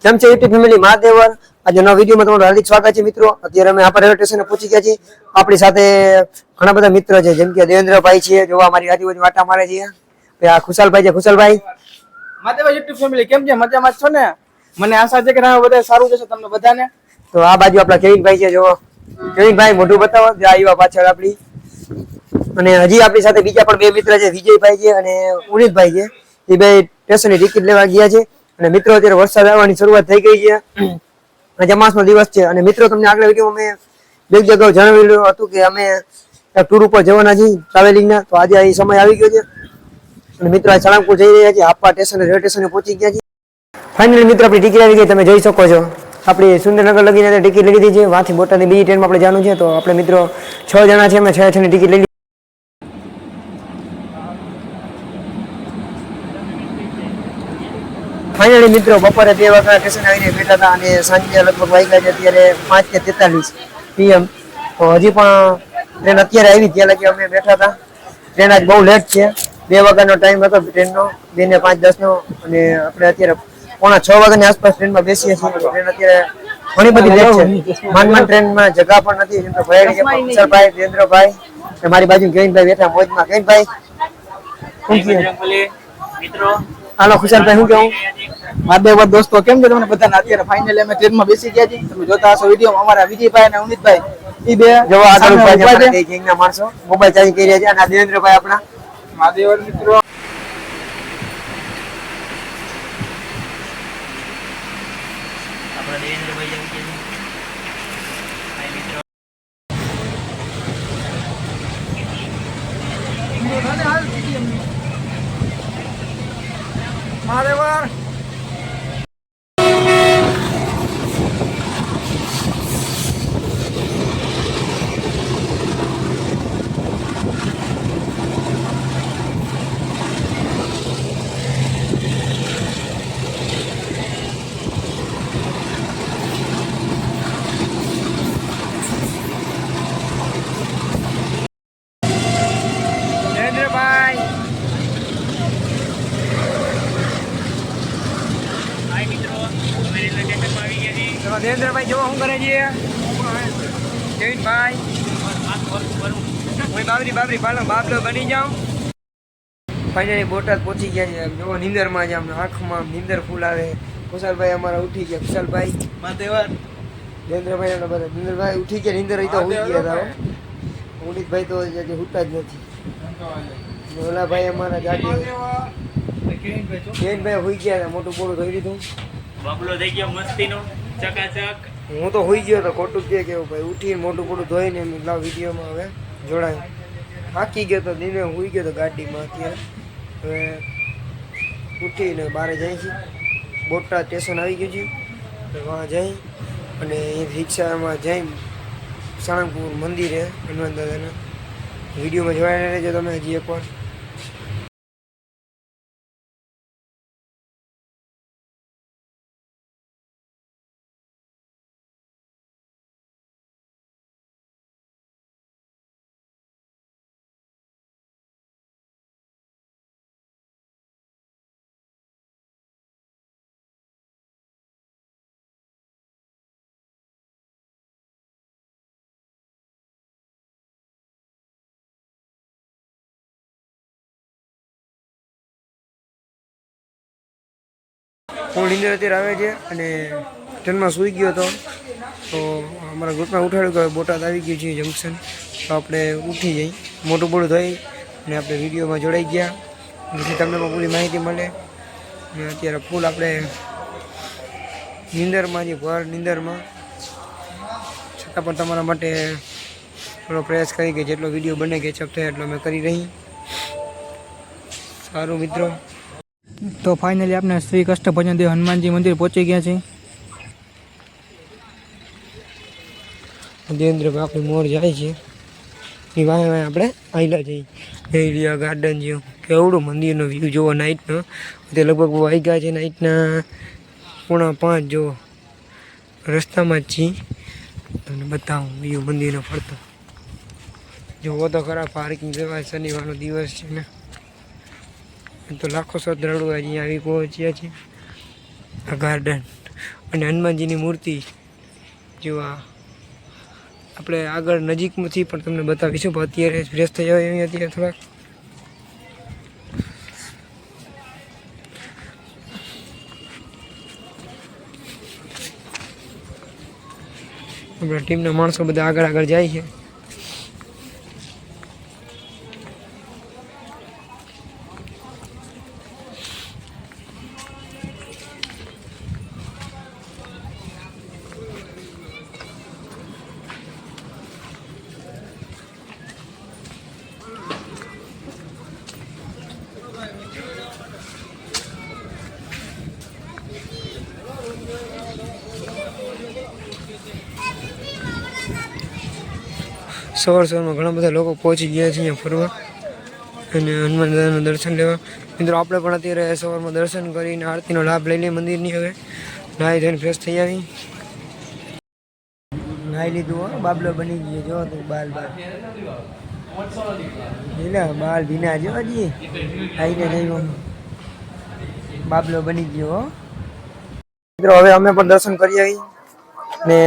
કેમ છે YouTube family મહાદેવર આજે નવા વિડીયોમાં તમારું હાર્દિક સ્વાગત છે મિત્રો। અત્યારે અમે આપણા રેલવે સ્ટેશને પહોંચી ગયા છીએ। આપણી સાથે ઘણા બધા મિત્રો છે, જેમ કે દેવેન્દ્રભાઈ છે, જોવા અમારી આજુબાજુ વાટા મારે છે। આ ખુશાલભાઈ છે, ખુશાલભાઈ મહાદેવર યુટ્યુબ ફેમિલી કેમ છે? મજામાં છો ને? મને આશા છે કે તમે બધા સારું જશે તમને બધાને। તો આ બાજુ આપણા કેવિનભાઈ છે, જો કેવિનભાઈ મોઢું બતાવો, જે આવ્યા પાછળ આપણી। અને હજી આપણી સાથે બીજા પણ બે મિત્ર છે, વિજયભાઈ છે અને ઉનિતભાઈ છે। એ બે સ્ટેશનની ટિકિટ લેવા ગયા છે। અને મિત્રો અત્યારે વરસાદ આવવાની શરૂઆત થઈ ગઈ છે, જમાસનો દિવસ છે। અને મિત્રો તમને આગલા વિડીયોમાં મેં બે જગ્યાએ જણાવેલું હતું કે અમે ટૂર ઉપર જવાના છીએ ટ્રાવેલિંગના, તો આજે એ સમય આવી ગયો છે। અને મિત્રો આ સળંગપુર જઈ રહ્યા છીએ, હાપા સ્ટેશન રેલવે સ્ટેશને પહોંચી ગયા છીએ। ફાઇનલી મિત્રો આપણી ટિકિટ આવી ગઈ, તમે જોઈ શકો છો। આપણી સુરેન્દ્રનગર લગીને ટિકિટ લઈ લીધી છે, વાંથી બોટાદની બીજી ટ્રેનમાં આપણે જવાનું છે। તો આપણે મિત્રો 6 જણા છે, અમે 6 ની ટિકિટ લઈ લીધી। ફાઇનલી મિત્રો બપોરે 2 વાગ્યા સ્ટેશન આવીને બેઠા હતા અને સાંજે લગભગ વાગ્યા છે અત્યારે 5:43 PM। તો હજી પણ ટ્રેન અત્યારે આવી, ત્યાં લગી અમે બેઠા હતા। ટ્રેન આજ બહુ લેટ છે, 2 વાગ્યાનો ટાઈમ હતો ટ્રેનનો, 2 ને 5:10 નો। અને આપણે અત્યારે 5:45 વાગ્યાની આસપાસ ટ્રેનમાં બેસીએ છીએ। ટ્રેન અત્યારે ઘણી બધી લેટ છે, માંડ ટ્રેનમાં જગા પણ નથી, જેમ કે ભયાડી છે કુશલભાઈ, દેવેન્દ્રભાઈ, મારી બાજુ કેવિનભાઈ બેઠા મોજમાં। કેવિનભાઈ મિત્રો હાલો ખુશાલભાઈ, શું કહું? મહાદેવર દોસ્તો કેમ છે તમને બધાને? અત્યારે ફાઇનલી અમે ટ્રેનમાં બેસી ગયા છીએ, તમે જોતા હશો વિડીયો અમારા વિજયભાઈ અને ઉનિતભાઈ ઈ બે જો આગળ ઉભા છે ગેંગના માણસો, મોબાઈલ ચાર્જિંગ કરી રહ્યા છે। અને આ દેવેન્દ્રભાઈ આપણા મહાદેવર મિત્રો મહાદેવર દેવેન્દ્રભાઈ જો શું કરે છે? કેવિનભાઈ બાબરી બાબલો બની જાઉં। ફાઇનલી બોટાદ પહોંચી ગયા છે, જો નીંદરમાં જ આમ આંખમાં નીંદર ફૂલ આવે। ખુશાલભાઈ અમારા ઉઠી ગયા, ખુશાલભાઈ, મહાદેવર દેવેન્દ્રભાઈ બધા નીંદરભાઈ ઉઠી ગયા, નીંદર તો ઉઠી ગયા હતા। ઉનિતભાઈ તો હજી ઉઠતા જ નથી। ઓલાભાઈ અમારા જાગે, કેવિનભાઈ હોઈ ગયા હતા, મોટું બોલું ધોઈ લીધું, બાબલો થઈ ગયો મસ્તીનો ચકાચક। હું તો હોઈ ગયો તો ખોટું કે કેવું ભાઈ, ઉઠીને મોટું મોટું ધોઈને એમ લાવ વિડીયોમાં હવે જોડાય। થાકી ગયો તો દિને હોઈ ગયો તો ગાડીમાં। અત્યારે હવે ઉઠીને બહાર જાય છે, બોટાદ સ્ટેશન આવી ગયું છે, વहाँ જઈ અને એ રિક્ષામાં જઈ સળંગપુર મંદિરે હનુમાન દાદાના વિડીયોમાં જોડાઈને રહેજો તમે હજી એકવાર। હું નીંદર અત્યારે આવે છે અને ટ્રેનમાં સૂઈ ગયો હતો, તો અમારા ગ્રુપમાં ઉઠાડ્યું કે બોટાદ આવી ગયું છે જંકશન, તો આપણે ઉઠી જઈ, મોટું બોડું થઈ અને આપણે વિડીયોમાં જોડાઈ ગયા, જેથી તમને પણ પૂરી માહિતી મળે। અને અત્યારે ફૂલ આપણે નીંદરમાં છીએ, ભર નીંદરમાં, છતાં પણ તમારા માટે થોડો પ્રયાસ કરી કે જેટલો વિડીયો બને કેચઅપ થાય એટલો અમે કરી રહી। સારું મિત્રો, તો ફાઇનલી આપણે શ્રી કષ્ટભંજન દેવ હનુમાનજી મંદિર પહોંચી ગયા છે। દેવેન્દ્રભાઈ આપણી મોર જાય છે, એ વાહે વાહે આપણે આવેલા જઈએ। એરિયા ગાર્ડન જેવું કેવડું મંદિરનો વ્યૂ જોવો નાઇટનો, તે લગભગ વાગ્યા છે નાઇટના 4:45 જો રસ્તામાં જ છીએ, તમને બતાવું વ્યૂ મંદિરનો ફરતો। જોવો તો ખરા પાર્કિંગ જવાય, શનિવારનો દિવસ છે ને, તો લાખો શ્રદ્ધાળુઓ અહીંયા આવી પહોંચ્યા છે। આ ગાર્ડન અને હનુમાનજીની મૂર્તિ જેવા આપણે આગળ નજીકમાંથી પણ તમને બતાવીશું, પણ અત્યારે ફ્રેશ થઈ જાય અહીં અત્યારે થોડાક. આપણા ટીમના માણસો બધા આગળ આગળ જાય છે. સવારમાં ઘણા બધા લોકો પહોંચી ગયા છે અહીંયા ફરવા અને હનુમાન દાદાના દર્શન લેવા. મિત્રો આપણે પણ અત્યારે સવારમાં દર્શન કરીને આરતીનો લાભ લઈ લઈએ મંદિરની. હવે નાહી ધોઈને ફ્રેશ થઈ આવી, નાહી લીધું હો, બાબલો બની ગયો. જો તું બાલ બાલ ભીના જો હજી આવીને નહીં બાબલો બની ગયો હો. મિત્રો હવે અમે પણ દર્શન કરી આવી ને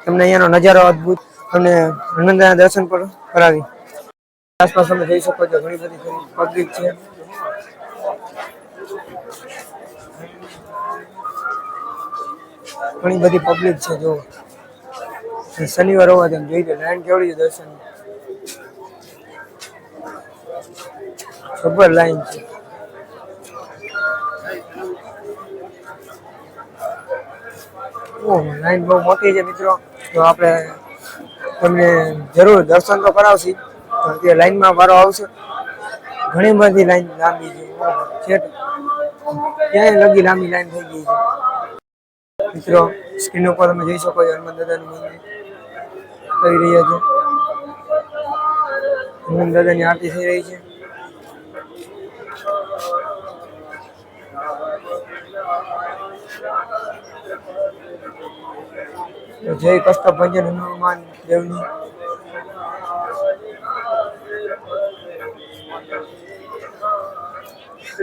તમને અહીંયાનો નજારો અદ્ભુત તમને હનુમાનદાના દર્શન પણ કરાવી. આસપાસ તમે જોઈ શકો છો ઘણી બધી પબ્લિક છે. ઘણી બધી પબ્લિક છે. જો શનિવાર હોવા તમે જોઈ લો લાઈન કેવડી છે દર્શન, જબર લાઈન છે. લાઈન બહુ મોટી છે મિત્રો. તો આપણે તમને જરૂર દર્શન તો કરાવશી, અત્યારે લાઈનમાં વારો આવશે. ઘણી બધી લાઈન લાંબી છે, ક્યાંય લગી લાંબી લાઈન થઈ ગઈ છે મિત્રો. સ્ક્રીન ઉપર તમે જોઈ શકો છો હનુમાન દાદાનું મંદિર થઈ રહ્યા છે. હનુમાન દાદાની આરતી થઈ રહી છે. જય કષ્ટભંજન હનુમાન દેવની.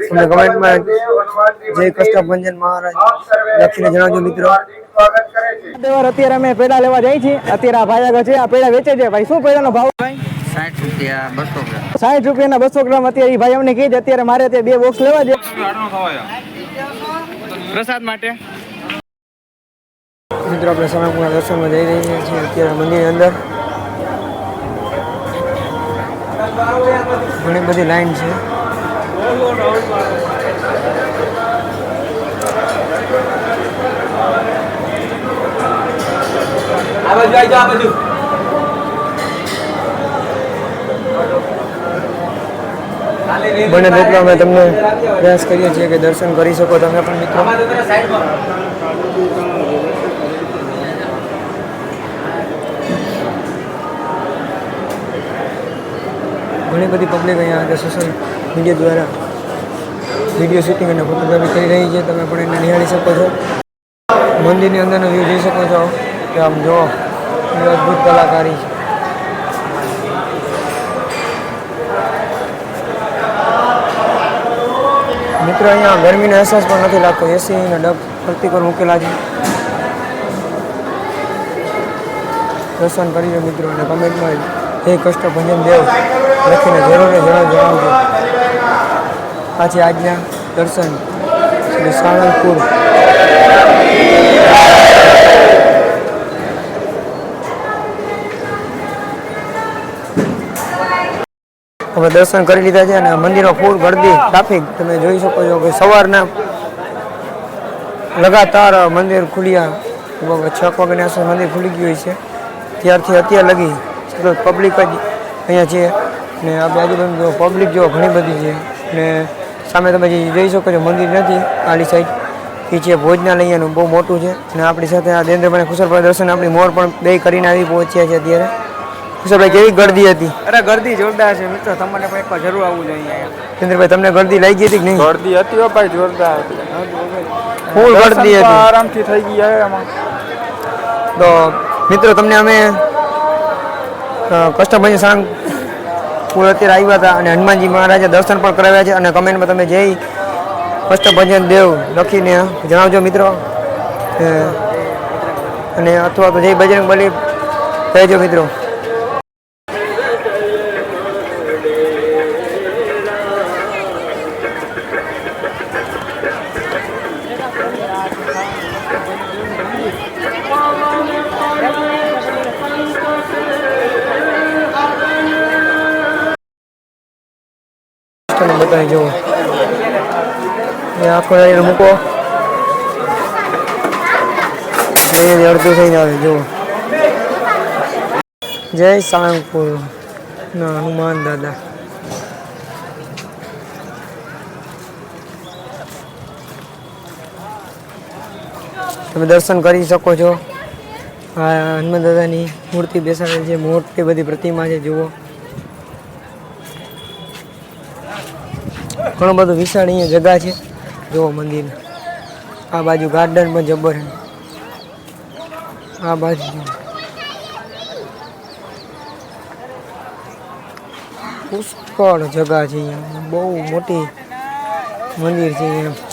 તમને કમેન્ટમાં જય કષ્ટભંજન મહારાજ લખીને જણાવજો મિત્રો. અત્યારે અમે પેડા લેવા જઈએ છીએ. અત્યારે આ ભાઈ આગળ છે, આ પેડા વેચે છે. ભાઈ શું પેડાનો ભાવ? ભાઈ 60 રૂપિયા 200 ગ્રામ. 60 રૂપિયાના 200 ગ્રામ. અત્યારે ભાઈ અમને કહે છે અત્યારે મારે તે 2 બોક્સ લેવા છે પ્રસાદ માટે. મિત્રો આપણે સમયપુરા દર્શનમાં જઈ રહ્યા છીએ અત્યારે મંદિરની અંદર. ઘણી બધી લાઈન છે. બને તેટલો અમે તમને પ્રયાસ કરીએ છીએ કે દર્શન કરી શકો તમે પણ મિત્રો. ઘણી બધી પબ્લિક અહીંયા આગળ સોશિયલ મીડિયા દ્વારા વિડીયો શૂટિંગ અને ફોટોગ્રાફી કરી રહી છે. તમે પણ એને નિહાળી શકો છો. મંદિરની અંદરનો વ્યૂ જોઈ શકો છો કે આમ જો અદ્ભુત કલાકારી છે. મિત્રો અહીંયા ગરમીનો અહેસાસ પણ નથી લાગતો. એસીના ડબ ફરતી પર મૂકેલા છે. દર્શન કરી લો મિત્રો અને કમેન્ટમાં જય કષ્ટભંજન દેવ લખીને જરૂર જણાવજો. આ છે આજના દર્શન શ્રી સાળંગપુર. હવે દર્શન કરી લીધા છે અને મંદિરમાં ફૂલ ગળદી ટ્રાફિક તમે જોઈ શકો છો કે સવારના લગાતાર મંદિર ખુલ્યા 6 વાગ્યાની આસપાસ મંદિર ખુલી ગયું છે. ત્યારથી અત્યાર લગી સતત પબ્લિક જ અહીંયા છે ને આપણે આજુબાજુ પબ્લિક જો ઘણી બધી છે. ને સામે તમે જે જોઈ શકો છો મંદિર નથી આલી સાઈડ એ છે ભોજનાલયનું બહુ મોટું છે. અને આપણી સાથે આ દેન્દ્રભાઈ કુશળભાઈ દર્શન આપણી મોર પણ બે કરીને આવી પહોંચ્યા છે અત્યારે. કુશળભાઈ કેવી ગર્દી હતી? અરે ગર્દી જોરદાર છે મિત્રો. તમને પણ એકવાર જરૂર આવવું જોઈએ. દેન્દ્રભાઈ તમને ગર્દી લાગી હતી કે નહીં? ગર્દી હતી હો ભાઈ, જોરદાર હતી. ફૂલ ગર્દી હતી. આરામથી થઈ ગઈ હવે આમાં. તો મિત્રો તમને અમે કષ્ટભંજન સાંગ પૂર અત્યારે આવ્યા હતા અને હનુમાનજી મહારાજે દર્શન પણ કરાવ્યા છે. અને કમેન્ટમાં તમે જય કષ્ટભંજન દેવ લખીને જણાવજો મિત્રો. અને અથવા તો જય બજરંગ બલી કહેજો મિત્રો. બતાવી જુઓ આખો મૂકો અડધું થઈને આવે જુઓ. જય સાળંગપુર ના હનુમાન દાદા. તમે દર્શન કરી શકો છો. આ હનુમાન દાદાની મૂર્તિ બેસાડેલી છે, મોટી બધી પ્રતિમા છે જુઓ. ઘણું બધું વિશાળ અહીંયા જગ્યા છે જુઓ મંદિર. આ બાજુ ગાર્ડન પણ જબર છે. આ બાજુ પુષ્કળ જગ્યા છે અહીંયા, બહુ મોટી મંદિર છે અહીંયા.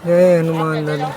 જય હનુમાન દાદા.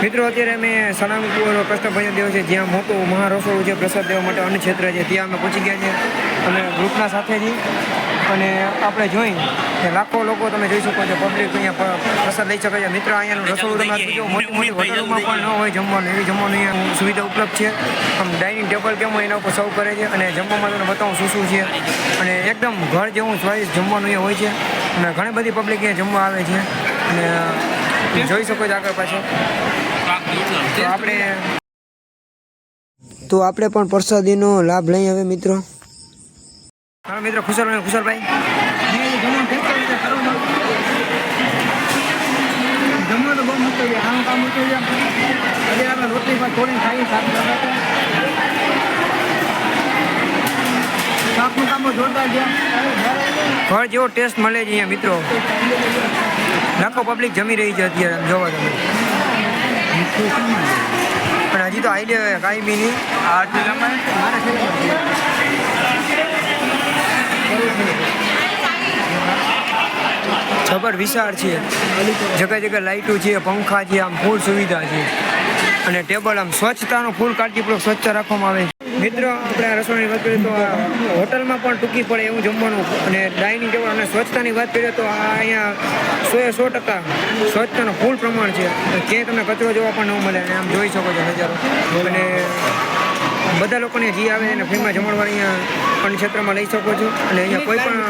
મિત્રો અત્યારે અમે સાળંગપુર કૃષ્ણ ભજન દેવ છે, જ્યાં મોટું મહારસોડું છે પ્રસાદ દેવા માટે અન્ન ક્ષેત્ર છે, ત્યાં અમે પહોંચી ગયા છે અમે ગ્રુપના સાથે જ. અને આપણે જોઈ કે લાખો લોકો તમે જોઈ શકો છો, પબ્લિક અહીંયા પ્રસાદ લઈ શકે છે. મિત્ર અહીંયાનું રસોડું તમે મોટી મોટી હોટલોમાં પણ ન હોય જમવાનું, એવી જમવાનું અહીંયા સુવિધા ઉપલબ્ધ છે. આમ ડાઇનિંગ ટેબલ કેમ હોય એના ઉપર સર્વ કરે છે. અને જમવામાં તમને બતાવું શું શું છે. અને એકદમ ઘર જેવું સ્વાદિષ્ટ જમવાનું અહીંયા હોય છે. અને ઘણી બધી પબ્લિક અહીંયા જમવા આવે છે. અને જોઈ શકો છો આગળ પાછળ. તો આપણે પણ પ્રસાદીનો લાભ લઈએ હવે મિત્રો. હા મિત્રો, ખુશાલભાઈ જમવા તો બહુ મસ્ત છે. આનું કામ મૂકે છે. આજે આપણે રોટલી પર થોડી ખાઈ શાકનું કામ જોરદાર છે. ઘર જેવો ટેસ્ટ મળે છે અહીંયા મિત્રો. લાખો પબ્લિક જમી રહી છે અત્યારે આમ જોવા તમે. પણ હજી તો આઈ કાંઈ બી નહીં. જબર વિશાળ છે, જગ્યા જગ્યા લાઇટો છે, પંખા છે, આમ ફૂલ સુવિધા છે. અને ટેબલ આમ સ્વચ્છતાનો ફૂલ કાળજીપૂર્વક સ્વચ્છ રાખવામાં આવે છે. મિત્રો આપણે આ રસોઈની વાત કરીએ તો આ હોટલમાં પણ ટૂંકી પડે એવું જમવાનું. અને ડાઇનિંગ ટેબલ અને સ્વચ્છતાની વાત કરીએ તો આ અહીંયા 100% સ્વચ્છતાનું ફૂલ પ્રમાણ છે. ક્યાંય તમને કચરો જોવા પણ ન મળે. અને આમ જોઈ શકો છો નજારો. અને બધા લોકોને જે આવે એને ફ્રીમાં જમણવાર અહીંયા અન્ન ક્ષેત્રમાં લઈ શકો છો. અને અહીંયા કોઈ પણ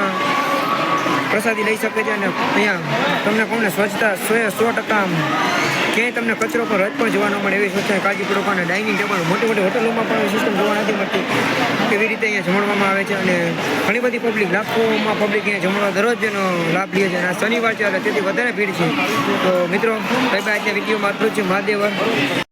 પ્રસાદી લઈ શકે છે. અને અહીંયા તમને કોને સ્વચ્છતા 100% આમ ક્યાંય તમને કચરો પર રજ પણ જોવા ન મળે એવી સ્વચ્છતા કાળજીપૂર્વક. અને ડાઇનિંગ ટેબલ મોટી મોટી હોટલોમાં પણ સિસ્ટમ જોવા નથી મળતી. એવી રીતે અહીંયા જમણવામાં આવે છે. અને ઘણી બધી પબ્લિક, લાખોમાં પબ્લિક અહીંયા જમણવા દરરોજનો લાભ લે છે. અને શનિવાર છે તેથી વધારે ભીડ છે. તો મિત્રો, આજના વિડીયોમાં આટલું જ છે. મહાદેવ.